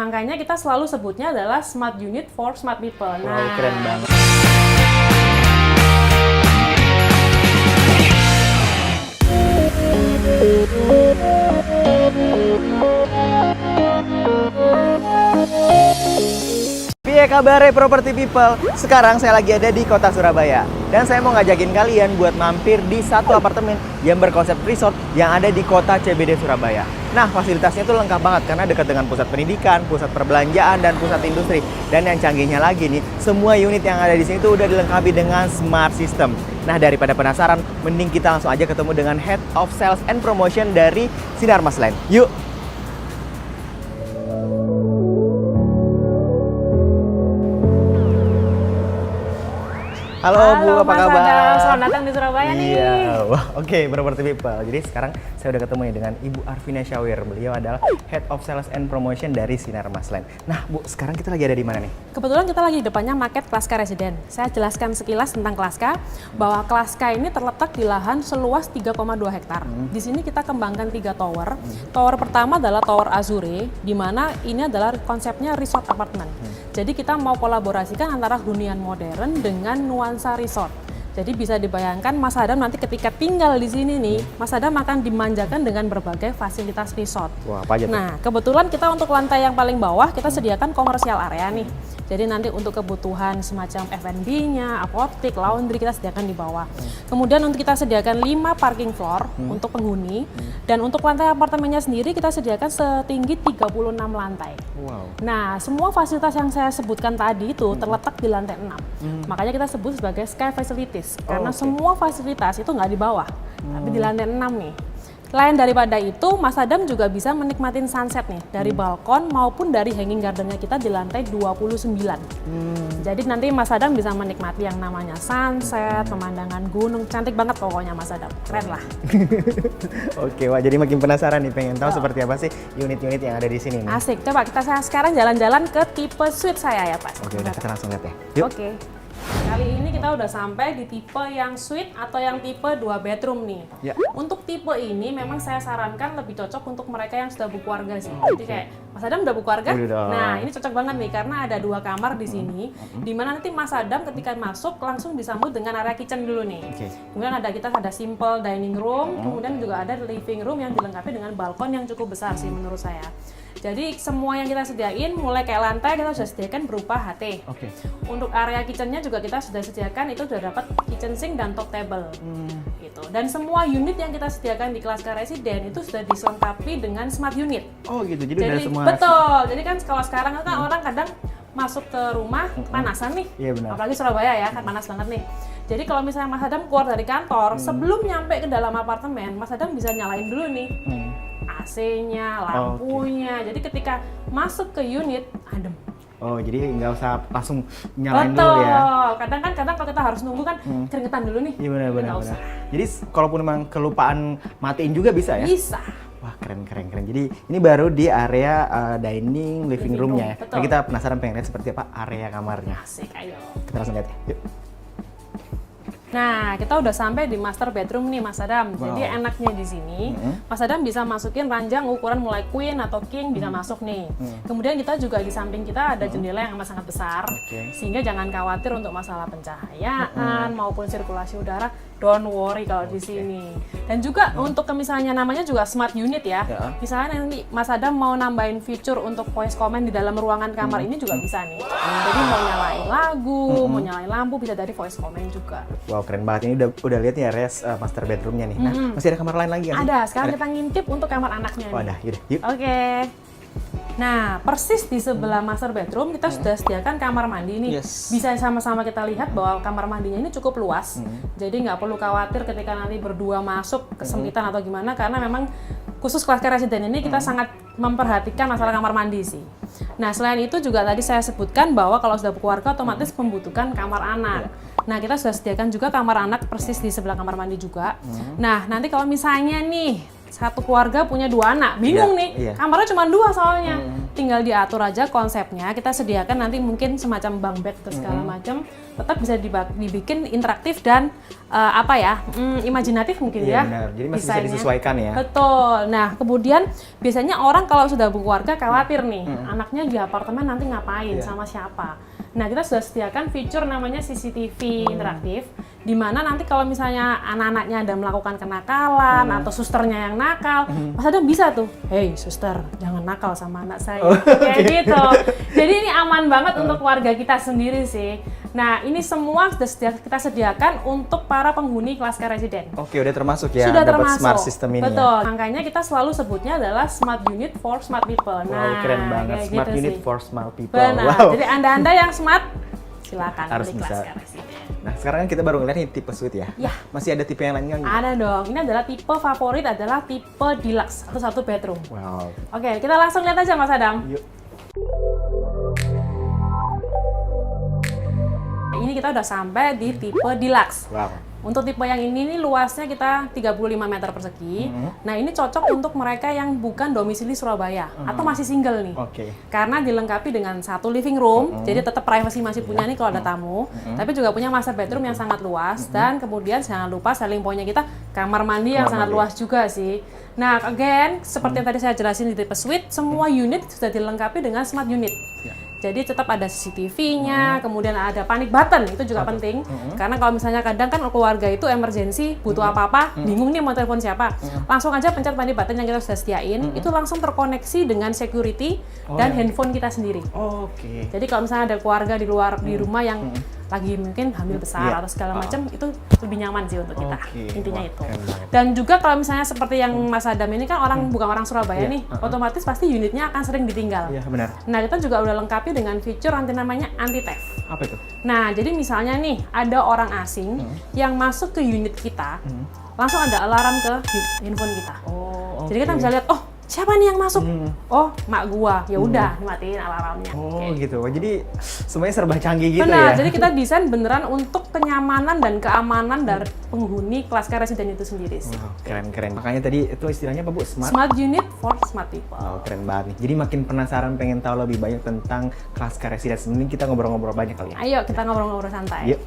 Makanya kita selalu sebutnya adalah smart unit for smart people. Wow, keren banget. Piye kabare property people? Sekarang saya lagi ada di kota Surabaya. Dan saya mau ngajakin kalian buat mampir di satu apartemen yang berkonsep resort yang ada di kota CBD Surabaya. Nah, fasilitasnya tuh lengkap banget karena dekat dengan pusat pendidikan, pusat perbelanjaan, dan pusat industri. Dan yang canggihnya lagi nih, semua unit yang ada di sini tuh udah dilengkapi dengan smart system. Nah, daripada penasaran, mending kita langsung aja ketemu dengan Head of Sales and Promotion dari Sinar Mas Land. Yuk! Halo Bu, apa Mas kabar? Adam, selamat datang di Surabaya nih. Iya, wah, oke, property people. Jadi sekarang saya udah ketemu nih dengan Ibu Arvina Syawir. Beliau adalah Head of Sales and Promotion dari Sinar Mas Land. Nah, Bu, sekarang kita lagi ada di mana nih? Kebetulan kita lagi di depannya market Klaska Residen. Saya jelaskan sekilas tentang Klaska, bahwa Klaska ini terletak di lahan seluas 3,2 hektar. Di sini kita kembangkan 3 tower. Tower pertama adalah Tower Azure, di mana ini adalah konsepnya resort apartment. Jadi kita mau kolaborasikan antara hunian modern dengan nuansa resort. Jadi bisa dibayangkan Mas Adam nanti ketika tinggal di sini nih, Mas Adam akan dimanjakan dengan berbagai fasilitas resort. Wah, apa aja tuh? Nah, kebetulan kita untuk lantai yang paling bawah kita sediakan komersial area nih. Jadi nanti untuk kebutuhan semacam F&B-nya, apotik, laundry kita sediakan di bawah. Kemudian untuk kita sediakan 5 parking floor untuk penghuni. Dan untuk lantai apartemennya sendiri kita sediakan setinggi 36 lantai. Wow. Nah, semua fasilitas yang saya sebutkan tadi itu terletak di lantai 6. Makanya kita sebut sebagai sky facilities. Karena semua fasilitas itu nggak di bawah, tapi di lantai 6 nih. Lain daripada itu, Mas Adam juga bisa menikmatin sunset nih dari balkon maupun dari hanging gardennya kita di lantai 29. Jadi nanti Mas Adam bisa menikmati yang namanya sunset, pemandangan gunung, cantik banget pokoknya Mas Adam, keren lah. Oke, wah, jadi makin penasaran nih, pengen tahu seperti apa sih unit-unit yang ada di sini nih. Asik, coba saya sekarang jalan-jalan ke tipe suite saya ya Pak. Oke, udah kita langsung lihat ya. Yuk. Oke. Kali ini kita udah sampai di tipe yang suite atau yang tipe 2 bedroom nih. Ya. Untuk tipe ini memang saya sarankan lebih cocok untuk mereka yang sudah berkeluarga sih. Jadi kayak Mas Adam udah berkeluarga. Udah. Nah, ini cocok banget nih karena ada 2 kamar di sini. Di mana nanti Mas Adam ketika masuk langsung disambut dengan area kitchen dulu nih. Oke. Kemudian kita ada simple dining room, kemudian juga ada living room yang dilengkapi dengan balkon yang cukup besar sih menurut saya. Jadi semua yang kita sediain, mulai kayak lantai kita sudah sediakan berupa HT. Oke. Untuk area kitchennya juga kita sudah sediakan, itu sudah dapat kitchen sink dan top table. Gitu. Dan semua unit yang kita sediakan di Klaska Residen itu sudah dilengkapi dengan smart unit. Oh gitu, jadi udah semua. Betul. Jadi kan kalau sekarang kan orang kadang masuk ke rumah panasan nih. Iya benar. Apalagi Surabaya ya, kan panas banget nih. Jadi kalau misalnya Mas Adam keluar dari kantor, sebelum nyampe ke dalam apartemen, Mas Adam bisa nyalain dulu nih. AC-nya, lampunya. Jadi ketika masuk ke unit, adem. Oh, jadi nggak usah langsung nyalain dulu ya? Kadang kalau kita harus nunggu kan keringetan dulu nih. Iya benar. Nggak usah. Jadi kalaupun memang kelupaan matiin juga bisa ya? Bisa. Wah, keren. Jadi ini baru di area dining, living room-nya ya. Betul. Nah, kita penasaran pengen lihat seperti apa area kamarnya. Asik, ayo. Kita langsung lihat ya. Yuk. Nah, kita udah sampai di master bedroom nih Mas Adam. Wow. Jadi enaknya di sini, Mas Adam bisa masukin ranjang ukuran mulai queen atau king bisa masuk nih. Kemudian kita juga di samping kita ada jendela yang amat sangat besar, sehingga jangan khawatir untuk masalah pencahayaan maupun sirkulasi udara. Don't worry kalau di sini. Dan juga untuk misalnya namanya juga smart unit ya. Misalnya nanti Mas Adam mau nambahin fitur untuk voice comment di dalam ruangan kamar ini juga bisa nih. Jadi mau nyalain lagu, mau nyalain lampu bisa dari voice comment juga. Wow, keren banget. Ini udah lihat ya res master bedroom-nya nih. Nah, masih ada kamar lain lagi kan? Ada. Sekarang kita ngintip untuk kamar anaknya nih. Oh, ada. Yuk. Oke. Nah, persis di sebelah master bedroom kita sudah sediakan kamar mandi nih. Yes. Bisa sama-sama kita lihat bahwa kamar mandinya ini cukup luas. Jadi nggak perlu khawatir ketika nanti berdua masuk kesempitan atau gimana, karena memang khusus Klaska Residen ini kita sangat memperhatikan masalah kamar mandi sih. Nah, selain itu juga tadi saya sebutkan bahwa kalau sudah berkeluarga otomatis membutuhkan kamar anak. Nah, kita sudah sediakan juga kamar anak persis di sebelah kamar mandi juga. Nah, nanti kalau misalnya nih satu keluarga punya 2 anak, bingung Iya, nih, iya. kamarnya cuma 2 soalnya. Tinggal diatur aja konsepnya, kita sediakan nanti mungkin semacam bunk bed atau segala macam, tetap bisa dibikin interaktif dan imajinatif mungkin Iya, ya. benar. Jadi masih bisa desainnya. disesuaikan ya. Betul. Nah, kemudian biasanya orang kalau sudah berkeluarga khawatir nih, anaknya di apartemen nanti ngapain, Iya. sama siapa. Nah, kita sudah sediakan fitur namanya CCTV interaktif, di mana nanti kalau misalnya anak-anaknya ada melakukan kenakalan atau susternya yang nakal, Mas Adam bisa tuh, hey suster, jangan nakal sama anak saya, kayak gitu. Jadi ini aman banget untuk keluarga kita sendiri sih. Nah, ini semua sudah kita sediakan untuk para penghuni Klaska Residen. Oke, udah termasuk ya Sudah dapat termasuk. smart system ini. Betul. Ya. Makanya kita selalu sebutnya adalah smart unit for smart people. Wow, keren banget. kayak Smart gitu unit sih. for smart people. Benar. Wow. Jadi Anda yang smart silakan Harus beli bisa. Klaska Residen. Nah, sekarang kan kita baru ngeliat nih tipe suite ya. Ya. Masih ada tipe yang lain nggak? Ada dong. Ini adalah tipe favorit adalah tipe deluxe atau 1 bedroom. Wow. Oke, kita langsung lihat aja Mas Adam. Yuk. Ini kita udah sampai di tipe deluxe. Wow. Untuk tipe yang ini nih luasnya kita 35 meter persegi. Nah, ini cocok untuk mereka yang bukan domisili Surabaya atau masih single nih. Oke. Karena dilengkapi dengan 1 living room, jadi tetap privacy masih punya nih kalau ada tamu. Tapi juga punya master bedroom yang sangat luas dan kemudian jangan lupa selling point-nya kita kamar mandi yang sangat luas juga sih. Nah, again, seperti yang tadi saya jelasin di tipe suite, semua unit sudah dilengkapi dengan smart unit. Jadi tetap ada CCTV-nya, kemudian ada panic button, itu juga penting. Karena kalau misalnya kadang kan keluarga itu emergency, butuh apa-apa, bingung nih mau telepon siapa. Langsung aja pencet panic button yang kita sudah sediain, itu langsung terkoneksi dengan security dan handphone kita sendiri. Oke. Jadi kalau misalnya ada keluarga di luar di rumah yang lagi mungkin hamil besar atau segala macam, itu lebih nyaman sih untuk kita. Oke. Intinya Wah, itu. keren banget. Dan juga kalau misalnya seperti yang Mas Adam ini kan bukan orang Surabaya nih, otomatis pasti unitnya akan sering ditinggal. Iya, benar. Nah, kita juga udah lengkapi dengan fitur namanya anti theft. Apa itu? Nah, jadi misalnya nih ada orang asing yang masuk ke unit kita, langsung ada alarm ke handphone kita. Oh, Jadi kita bisa lihat, oh siapa nih yang masuk? Oh, mak gua. Ya udah, matiin alarmnya. Oh, gitu. Jadi semuanya serba canggih gitu Benar, ya. jadi kita desain beneran untuk kenyamanan dan keamanan dari penghuni Klaska Residen itu sendiri sih. Wow, keren-keren. Makanya tadi itu istilahnya apa, Bu? Smart. Smart unit for smart people. Wow, keren banget nih. Jadi makin penasaran pengen tahu lebih banyak tentang Klaska Residen. Mending kita ngobrol-ngobrol banyak kali ya. Ayo kita ngobrol-ngobrol santai. Yuk.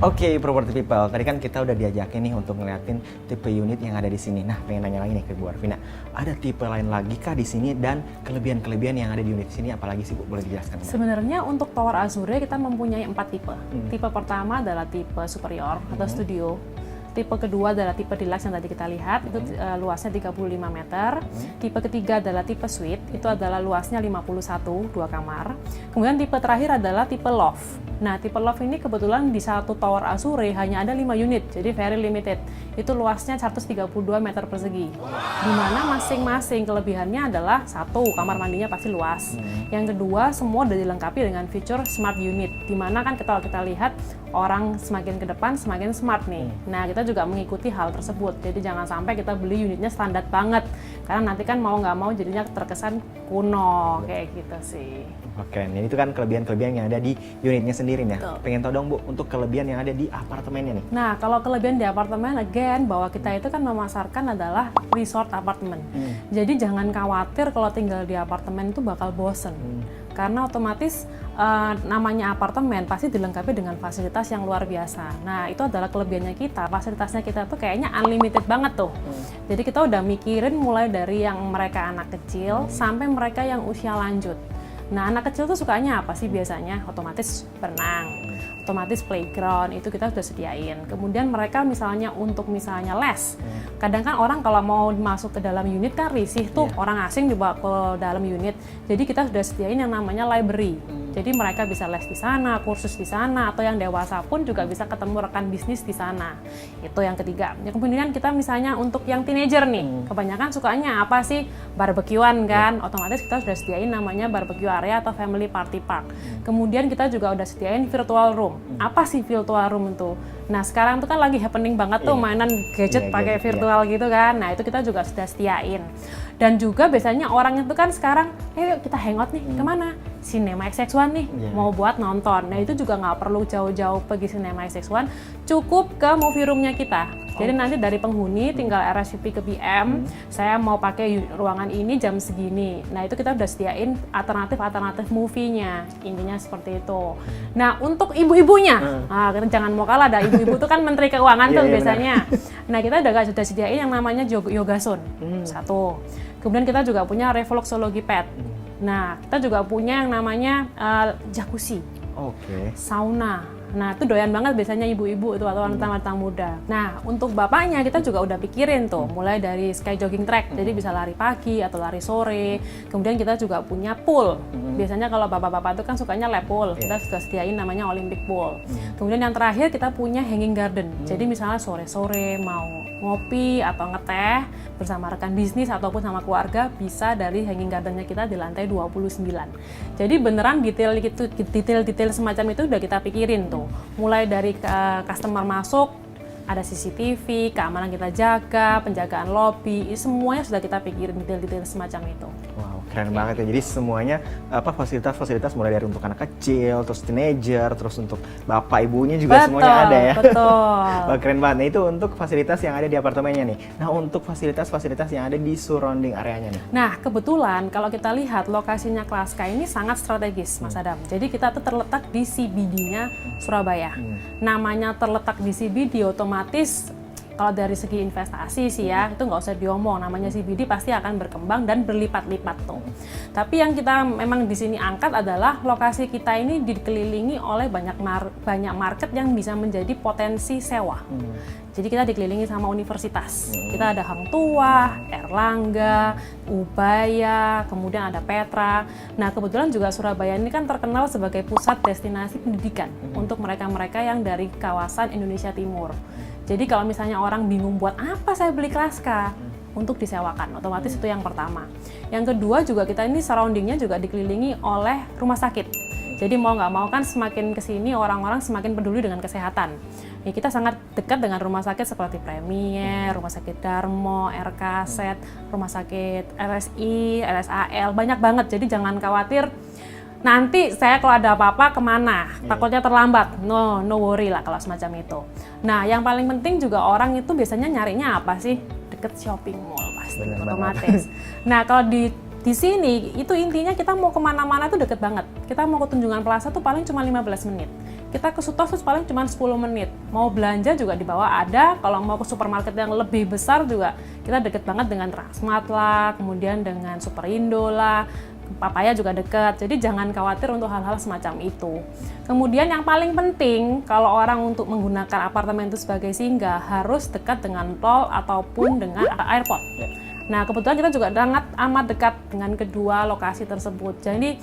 Oke, property people. Tadi kan kita udah diajakin nih untuk ngeliatin tipe unit yang ada di sini. Nah, pengen nanya lagi nih ke Bu Arvina. Ada tipe lain lagi kah di sini dan kelebihan-kelebihan yang ada di unit sini apalagi sih, Bu? Boleh dijelaskan? Sebenarnya untuk Tower Azure kita mempunyai 4 tipe. Tipe pertama adalah tipe superior atau studio. Tipe kedua adalah tipe deluxe yang tadi kita lihat, itu luasnya 35 meter. Tipe ketiga adalah tipe suite, itu adalah luasnya 51, 2 kamar. Kemudian tipe terakhir adalah tipe loft. Nah, tipe loft ini kebetulan di satu Tower Azure hanya ada 5 unit, jadi very limited. Itu luasnya 132 meter persegi. Di mana masing-masing kelebihannya adalah satu, kamar mandinya pasti luas. Yang kedua, semua sudah dilengkapi dengan fitur smart unit. Di mana kan kalau kita lihat orang semakin ke depan semakin smart nih. Nah, kita juga mengikuti hal tersebut. Jadi jangan sampai kita beli unitnya standar banget. Karena nanti kan mau nggak mau jadinya terkesan kuno kayak gitu sih. Oke, ini itu kan kelebihan-kelebihan yang ada di unitnya sendiri nih. Betul. Pengen tahu dong, Bu, untuk kelebihan yang ada di apartemennya nih. Nah, kalau kelebihan di apartemen, again, bahwa kita itu kan memasarkan adalah resort apartemen. Jadi jangan khawatir kalau tinggal di apartemen itu bakal bosen. Karena otomatis namanya apartemen pasti dilengkapi dengan fasilitas yang luar biasa. Nah, itu adalah kelebihannya kita. Fasilitasnya kita tuh kayaknya unlimited banget tuh. Jadi kita udah mikirin mulai dari yang mereka anak kecil sampai mereka yang usia lanjut. Nah, anak kecil tuh sukanya apa sih biasanya? Otomatis berenang, otomatis playground, itu kita sudah sediain. Kemudian mereka misalnya untuk misalnya les. Kadang kan orang kalau mau masuk ke dalam unit kan risih tuh, orang asing dibawa ke dalam unit. Jadi kita sudah sediain yang namanya library. Jadi mereka bisa les di sana, kursus di sana, atau yang dewasa pun juga bisa ketemu rekan bisnis di sana. Itu yang ketiga. Yang kemudian kita misalnya untuk yang teenager nih, kebanyakan sukanya apa sih? Barbekyuan kan, otomatis kita sudah sediain namanya barbecue area atau family party park. Kemudian kita juga udah sediain virtual room. Apa sih virtual room itu? Nah, sekarang tuh kan lagi happening banget tuh mainan gadget pakai virtual gitu kan. Nah, itu kita juga sudah sediain. Dan juga biasanya orang itu kan sekarang, yuk kita hangout nih, kemana? Cinema XX1 nih, mau buat nonton. Nah itu juga nggak perlu jauh-jauh pergi Cinema XX1, cukup ke movie roomnya kita. Jadi nanti dari penghuni tinggal RSVP ke PM, saya mau pakai ruangan ini jam segini. Nah itu kita udah sediain alternatif movie-nya, intinya seperti itu. Nah untuk ibu-ibunya, nah, jangan mau kalah, ada ibu-ibu tuh kan Menteri Keuangan tuh biasanya. Nah kita sudah sediain yang namanya yoga zone, satu. Kemudian kita juga punya refluxology pad. Nah, kita juga punya yang namanya jacuzzi, sauna. Nah, itu doyan banget biasanya ibu-ibu itu atau wanita-wanita muda. Nah, untuk bapaknya kita juga udah pikirin tuh, mulai dari sky jogging track, jadi bisa lari pagi atau lari sore. Kemudian kita juga punya pool. Biasanya kalau bapak-bapak itu kan sukanya lap pool, kita sudah sediain namanya Olympic pool. Kemudian yang terakhir kita punya hanging garden. Jadi misalnya sore-sore mau ngopi atau ngeteh bersama rekan bisnis ataupun sama keluarga, bisa dari hanging gardennya kita di lantai 29. Jadi beneran detail semacam itu udah kita pikirin tuh. Mulai dari customer masuk, ada CCTV, keamanan kita jaga, penjagaan lobby, semuanya sudah kita pikirin detail-detail semacam itu. Wow, keren banget ya. Jadi semuanya fasilitas mulai dari untuk anak kecil, terus teenager, terus untuk bapak ibunya juga semuanya ada ya. Betul. Wah, keren banget. Nah, itu untuk fasilitas yang ada di apartemennya nih. Nah, untuk fasilitas-fasilitas yang ada di surrounding areanya nih. Nah, kebetulan kalau kita lihat lokasinya Klaska ini sangat strategis, Mas Adam. Jadi kita tuh terletak di CBD-nya Surabaya. Namanya terletak di CBD, otomatis kalau dari segi investasi sih ya, itu nggak usah diomong, namanya CBD pasti akan berkembang dan berlipat-lipat tuh. Tapi yang kita memang di sini angkat adalah lokasi kita ini dikelilingi oleh banyak market yang bisa menjadi potensi sewa. Jadi kita dikelilingi sama universitas. Kita ada Hang Tuah, Erlangga, Ubaya, kemudian ada Petra. Nah kebetulan juga Surabaya ini kan terkenal sebagai pusat destinasi pendidikan untuk mereka-mereka yang dari kawasan Indonesia Timur. Jadi kalau misalnya orang bingung buat apa saya beli Klaska, untuk disewakan, otomatis itu yang pertama. Yang kedua juga kita ini surroundingnya juga dikelilingi oleh rumah sakit. Jadi mau nggak mau kan semakin kesini orang-orang semakin peduli dengan kesehatan. Ya, kita sangat dekat dengan rumah sakit seperti Premier, Rumah Sakit Darmo, RKZ, Rumah Sakit RSI, RSAL, banyak banget. Jadi jangan khawatir. Nanti saya kalau ada apa-apa kemana, takutnya terlambat, no worry lah kalau semacam itu. Nah yang paling penting juga orang itu biasanya nyarinya apa sih? Deket shopping mall pasti, otomatis. Nah kalau di sini itu intinya kita mau kemana-mana tuh deket banget. Kita mau ke Tunjungan Plaza tuh paling cuma 15 menit. Kita ke Sutos tuh paling cuma 10 menit. Mau belanja juga di bawah ada, kalau mau ke supermarket yang lebih besar juga kita deket banget dengan Transmart lah, kemudian dengan Superindo lah, Papaya juga dekat, jadi jangan khawatir untuk hal-hal semacam itu. Kemudian yang paling penting, kalau orang untuk menggunakan apartemen itu sebagai singgah, harus dekat dengan tol ataupun dengan airport. Nah, kebetulan kita juga sangat amat dekat dengan kedua lokasi tersebut. Jadi,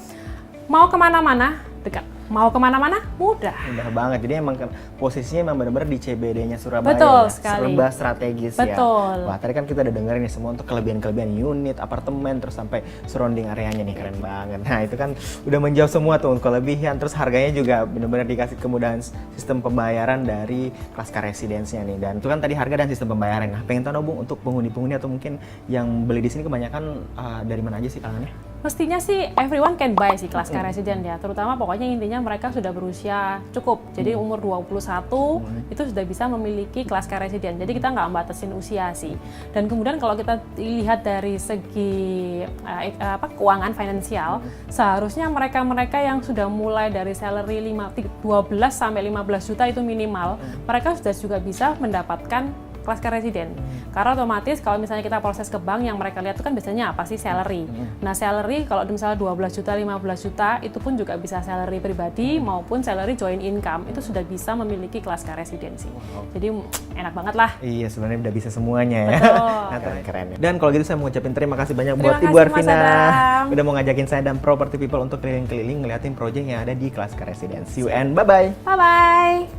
mau kemana-mana, dekat. Mau kemana-mana, mudah. Mudah banget, jadi emang posisinya memang benar-benar di CBD-nya Surabaya. Betul ya. sekali. Serba strategis ya. Betul. Wah, tadi kan kita udah dengerin nih semua untuk kelebihan-kelebihan unit, apartemen, terus sampai surrounding areanya nih, keren banget. Nah, itu kan udah menjawab semua tuh untuk kelebihan, terus harganya juga benar-benar dikasih kemudahan sistem pembayaran dari Klaska Residence-nya nih. Dan itu kan tadi harga dan sistem pembayaran. Nah, pengen tahu Bung, untuk penghuni-penghuni atau mungkin yang beli di sini kebanyakan dari mana aja sih kalangannya? Mestinya sih everyone can buy sih Klaska Residence ya, terutama pokoknya intinya mereka sudah berusia cukup, jadi umur 21 itu sudah bisa memiliki Klaska Residence, jadi kita nggak membatasin usia sih. Dan kemudian kalau kita lihat dari segi keuangan finansial, seharusnya mereka-mereka yang sudah mulai dari salary 12 sampai 15 juta itu minimal, mereka sudah juga bisa mendapatkan Klaska Residence. Karena otomatis kalau misalnya kita proses ke bank, yang mereka lihat itu kan biasanya apa sih? Salary. Nah salary kalau misalnya 12 juta, 15 juta itu pun juga bisa salary pribadi maupun salary joint income, itu sudah bisa memiliki Klaska Residence. Jadi enak banget lah. Iya, sebenarnya udah bisa semuanya ya. Nah, keren. Dan kalau gitu saya mau ngucapin terima kasih banyak buat Ibu Arvina udah mau ngajakin saya dan Property People untuk keliling-keliling ngeliatin proyek yang ada di Klaska Residence. See you and bye-bye. Bye-bye.